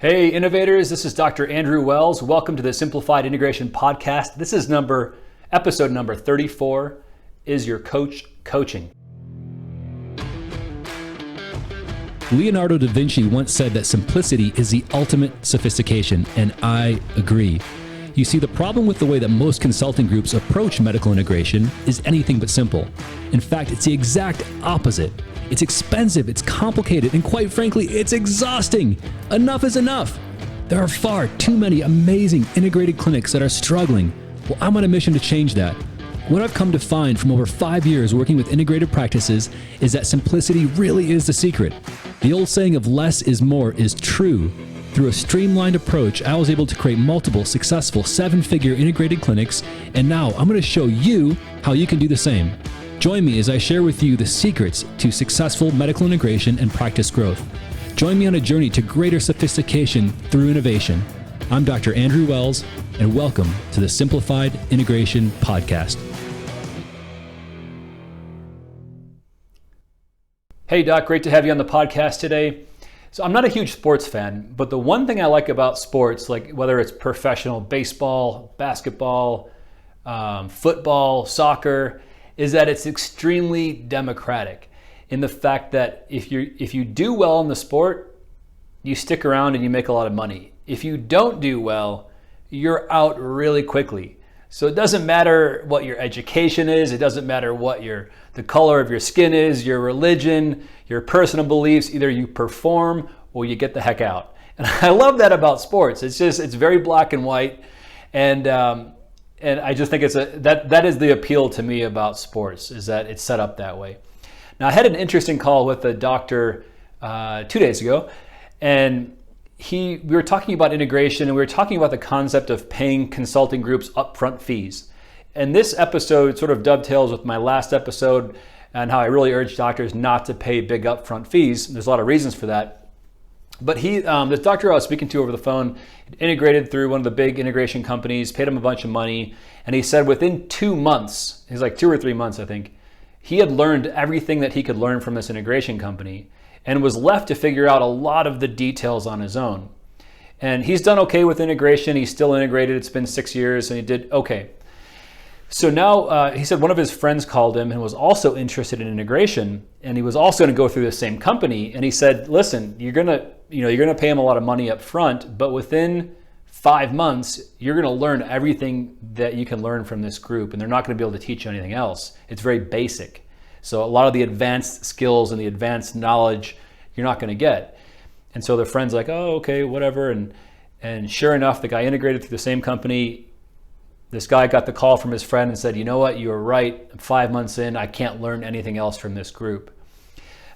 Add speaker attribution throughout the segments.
Speaker 1: Hey innovators, this is Dr. Andrew Wells. Welcome to the Simplified Integration Podcast. This is episode number 34, Is Your Coach Coaching?
Speaker 2: Leonardo da Vinci once said that simplicity is the ultimate sophistication, and I agree. You see, the problem with the way that most consulting groups approach medical integration is anything but simple. In fact, it's the exact opposite. It's expensive, it's complicated, and quite frankly, it's exhausting. Enough is enough. There are far too many amazing integrated clinics that are struggling. Well, I'm on a mission to change that. What I've come to find from over 5 years working with integrated practices is that simplicity really is the secret. The old saying of less is more is true. Through a streamlined approach, I was able to create multiple successful 7-figure integrated clinics, and now I'm going to show you how you can do the same. Join me as I share with you the secrets to successful medical integration and practice growth. Join me on a journey to greater sophistication through innovation. I'm Dr. Andrew Wells, and welcome to the Simplified Integration Podcast.
Speaker 1: Hey Doc, great to have you on the podcast today. So I'm not a huge sports fan, but the one thing I like about sports, like whether it's professional baseball, basketball, football, soccer, is that it's extremely democratic in the fact that if you do well in the sport, you stick around and you make a lot of money. If you don't do well, you're out really quickly. So it doesn't matter what your education is, it doesn't matter what the color of your skin is, your religion, your personal beliefs, either you perform or you get the heck out. And I love that about sports. It's very black and white, and I just think that is the appeal to me about sports, is that it's set up that way. Now, I had an interesting call with a doctor 2 days ago, and we were talking about integration, and we were talking about the concept of paying consulting groups upfront fees. And this episode sort of dovetails with my last episode and how I really urge doctors not to pay big upfront fees. There's a lot of reasons for that. But this doctor I was speaking to over the phone integrated through one of the big integration companies, paid him a bunch of money, and he said within 2 months, he's like 2 or 3 months I think, he had learned everything that he could learn from this integration company and was left to figure out a lot of the details on his own. And he's done okay with integration, he's still integrated, it's been 6 years and he did okay. So now he said one of his friends called him and was also interested in integration, and he was also going to go through the same company. And he said, "Listen, you're going to pay him a lot of money up front, but within 5 months, you're going to learn everything that you can learn from this group, and they're not going to be able to teach you anything else. It's very basic. So a lot of the advanced skills and the advanced knowledge you're not going to get." And so the friend's like, "Oh, okay, whatever." And sure enough, the guy integrated through the same company. This guy got the call from his friend and said, "You know what, you were right. 5 months in, I can't learn anything else from this group."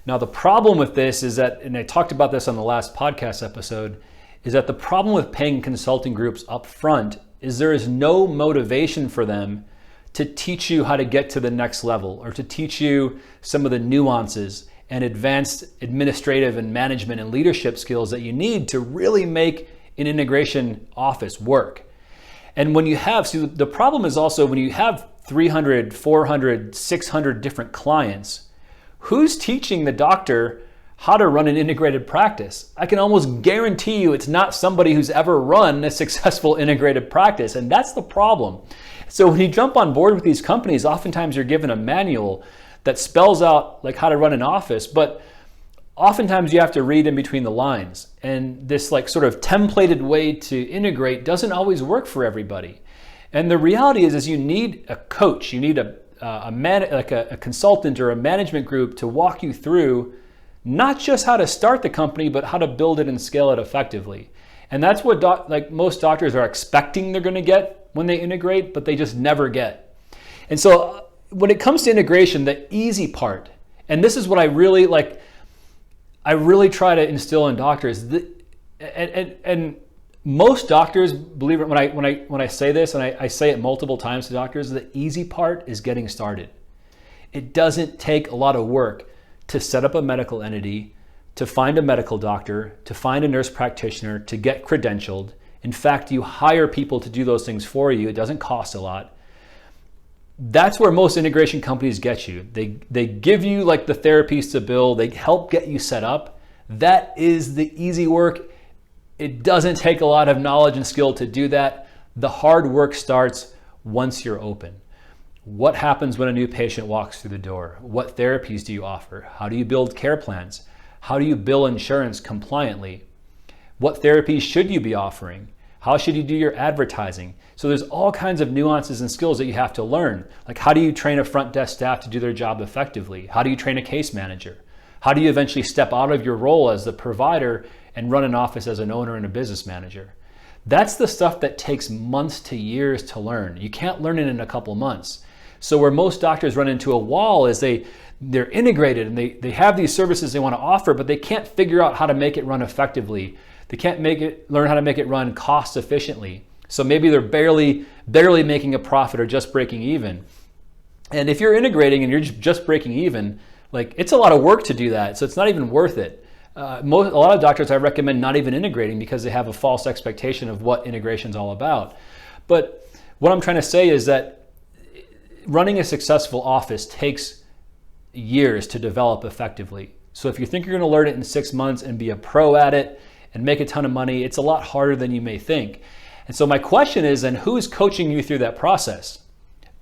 Speaker 1: Now, the problem with this is that, and I talked about this on the last podcast episode, is that the problem with paying consulting groups up front is there is no motivation for them to teach you how to get to the next level or to teach you some of the nuances and advanced administrative and management and leadership skills that you need to really make an integration office work. And when you have, see, the problem is also when you have 300, 400, 600 different clients, who's teaching the doctor how to run an integrated practice? I can almost guarantee you it's not somebody who's ever run a successful integrated practice, and that's the problem. So when you jump on board with these companies, oftentimes you're given a manual that spells out like how to run an office, but oftentimes you have to read in between the lines, and this like sort of templated way to integrate doesn't always work for everybody. And the reality is you need a coach, you need a consultant or a management group to walk you through not just how to start the company, but how to build it and scale it effectively. And that's what most doctors are expecting they're going to get when they integrate, but they just never get. And so when it comes to integration, the easy part, and this is what I really try to instill in doctors, and most doctors believe it when I say this, and I say it multiple times to doctors, the easy part is getting started. It doesn't take a lot of work to set up a medical entity, to find a medical doctor, to find a nurse practitioner, to get credentialed. In fact, you hire people to do those things for you. It doesn't cost a lot. That's where most integration companies get you. They give you like the therapies to bill, they help get you set up. That is the easy work. It doesn't take a lot of knowledge and skill to do that. The hard work starts once you're open. What happens when a new patient walks through the door? What therapies do you offer? How do you build care plans? How do you bill insurance compliantly? What therapies should you be offering? How should you do your advertising? So there's all kinds of nuances and skills that you have to learn. Like, how do you train a front desk staff to do their job effectively? How do you train a case manager? How do you eventually step out of your role as the provider and run an office as an owner and a business manager? That's the stuff that takes months to years to learn. You can't learn it in a couple months. So where most doctors run into a wall is they're integrated and they have these services they want to offer, but they can't figure out how to make it run effectively. They can't learn how to make it run cost efficiently. So maybe they're barely making a profit or just breaking even. And if you're integrating and you're just breaking even, like, it's a lot of work to do that. So it's not even worth it. A lot of doctors I recommend not even integrating because they have a false expectation of what integration is all about. But what I'm trying to say is that running a successful office takes years to develop effectively. So if you think you're going to learn it in 6 months and be a pro at it and make a ton of money, it's a lot harder than you may think. And so my question is, then, who's coaching you through that process?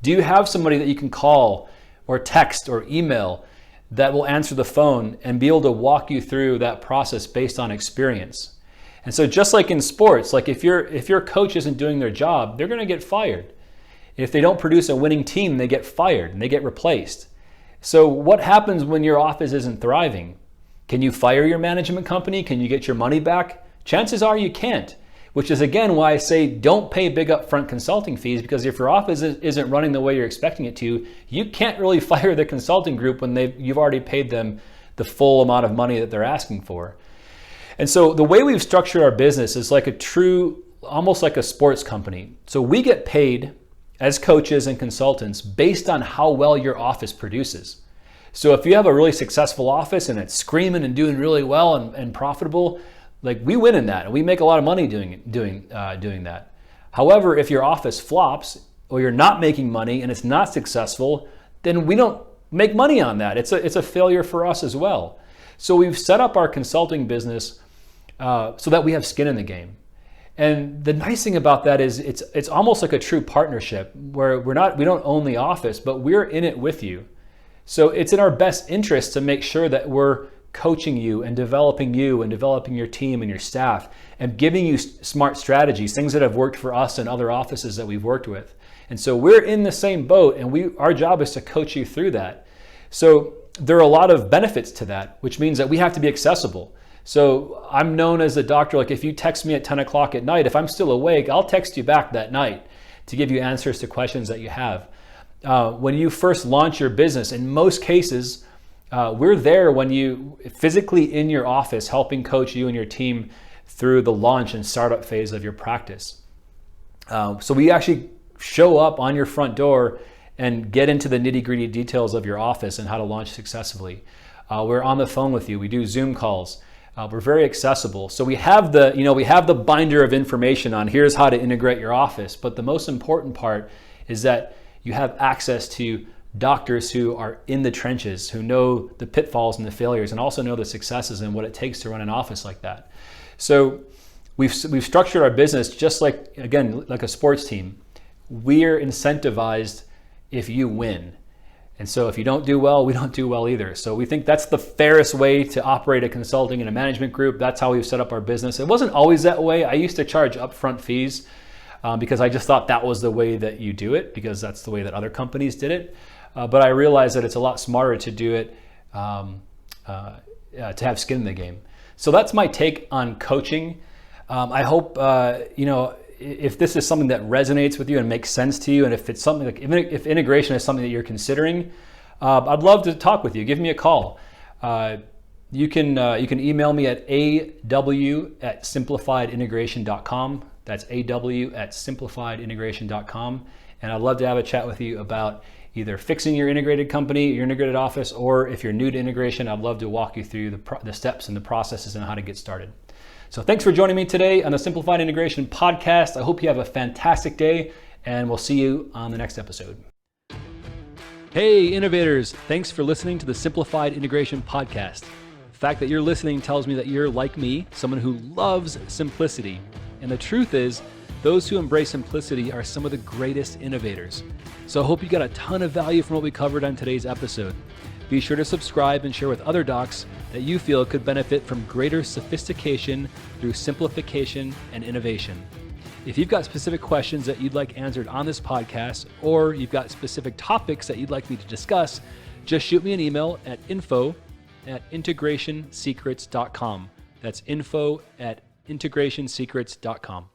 Speaker 1: Do you have somebody that you can call or text or email that will answer the phone and be able to walk you through that process based on experience? And so just like in sports, like if your coach isn't doing their job, they're going to get fired. If they don't produce a winning team, they get fired and they get replaced. So what happens when your office isn't thriving? Can you fire your management company? Can you get your money back? Chances are you can't, which is again why I say don't pay big upfront consulting fees, because if your office isn't running the way you're expecting it to, you can't really fire the consulting group when you've already paid them the full amount of money that they're asking for. And so the way we've structured our business is like almost like a sports company. So we get paid as coaches and consultants based on how well your office produces. So if you have a really successful office and it's screaming and doing really well and profitable, like, we win in that and we make a lot of money doing that. However, if your office flops or you're not making money and it's not successful, then we don't make money on that. It's a failure for us as well. So we've set up our consulting business so that we have skin in the game. And the nice thing about that is it's almost like a true partnership where we don't own the office, but we're in it with you. So it's in our best interest to make sure that we're coaching you and developing your team and your staff and giving you smart strategies, things that have worked for us and other offices that we've worked with. And so we're in the same boat, and our job is to coach you through that. So there are a lot of benefits to that, which means that we have to be accessible. So I'm known as a doctor, like if you text me at 10 o'clock at night, if I'm still awake, I'll text you back that night to give you answers to questions that you have. When you first launch your business, in most cases, we're there when you physically in your office helping coach you and your team through the launch and startup phase of your practice. So we actually show up on your front door and get into the nitty-gritty details of your office and how to launch successfully. We're on the phone with you. We do Zoom calls. We're very accessible. So we have the binder of information on here's how to integrate your office. But the most important part is that you have access to doctors who are in the trenches, who know the pitfalls and the failures, and also know the successes and what it takes to run an office like that. So we've structured our business just like a sports team. We're incentivized if you win. And so if you don't do well, we don't do well either. So we think that's the fairest way to operate a consulting and a management group. That's how we've set up our business. It wasn't always that way. I used to charge upfront fees because I just thought that was the way that you do it, because that's the way that other companies did it. But I realized that it's a lot smarter to do it to have skin in the game. So that's my take on coaching. I hope if this is something that resonates with you and makes sense to you, and if it's something like if integration is something that you're considering, I'd love to talk with you. Give me a call. You can email me at aw@simplifiedintegration.com. That's aw@simplifiedintegration.com, and I'd love to have a chat with you about either fixing your integrated company, your integrated office, or if you're new to integration, I'd love to walk you through the steps and the processes and how to get started. So thanks for joining me today on the Simplified Integration Podcast. I hope you have a fantastic day, and we'll see you on the next episode. Hey, innovators. Thanks for listening to the Simplified Integration Podcast. fact that you're listening tells me that you're like me, someone who loves simplicity. And the truth is, those who embrace simplicity are some of the greatest innovators. So I hope you got a ton of value from what we covered on today's episode. Be sure to subscribe and share with other docs that you feel could benefit from greater sophistication through simplification and innovation. If you've got specific questions that you'd like answered on this podcast, or you've got specific topics that you'd like me to discuss, just shoot me an email at info@integrationsecrets.com. That's info@integrationsecrets.com.